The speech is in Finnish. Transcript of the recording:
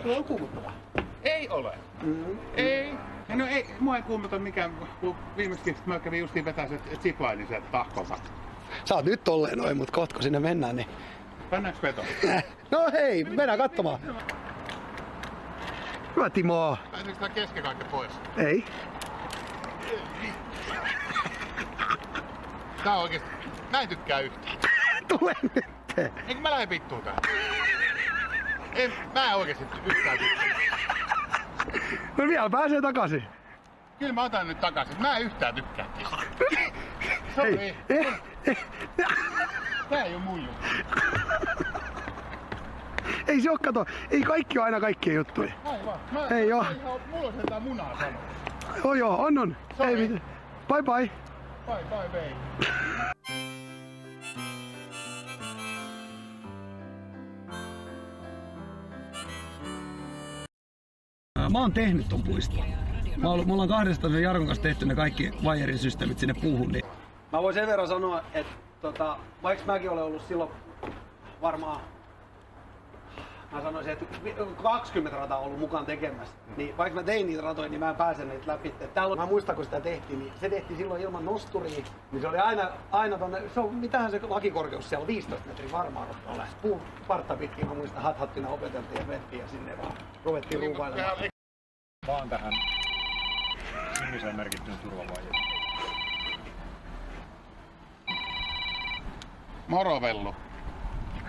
Tuo on kuumuttavaa. Ei ole. Ei. No ei, mua ei kuumuta mikään, kun viimeksi mä kävin justiin vetää se ziplainin se tahkolta. Sä oot nyt tolleen noin, mut kohta sinne mennään, niin... Pannäänkö veto? No hei, mennään katsomaan. Hyvä Timo. Pääseekö tää keskikaikka pois? Ei. Tää on oikeesti... Mä en tykkää yhtään. Tule nyt. Eikö mä lähde vittuun tää? Mä en oikeesti yhtään tykkää. No vielä pääsee takaisin. Kyllä mä otan nyt takaisin. Mä en yhtään tykkää tästä. Ei. Tää ei oo mun juttu. Ei se oo, kato. Ei kaikki oo aina kaikkien juttuja. Aivan. Ei oo. Mulla on sentään munaa sanoa. Joo, on. Sorry. Ei mitään. Bye bye. Bye baby. Mä oon tehnyt ton puiston. Me ollaan kahdesta Jarkon kanssa tehty ne kaikki vaierisysteemit sinne puuhun. Niin. Mä voin sen verran sanoa, että vaikka mäkin olen ollut silloin varmaan, mä sanoisin, että 20 rataa ollut mukaan tekemässä. Niin vaikka mä tein niitä ratoja, niin mä en pääse niitä läpi. Mä muistan, kun sitä tehtiin, niin se tehtiin silloin ilman nosturia. Niin se oli aina tonne, mitähän se lakikorkeus siellä on, 15 metriä varmaan ole. Puun partta pitkin, mä muistan, hattina opeteltiin ja vettiin ja sinne vaan ruvettiin ruuvailemaan. Vaan tähän siniseen merkittyyn turvavaiheeseen. Moro Vellu.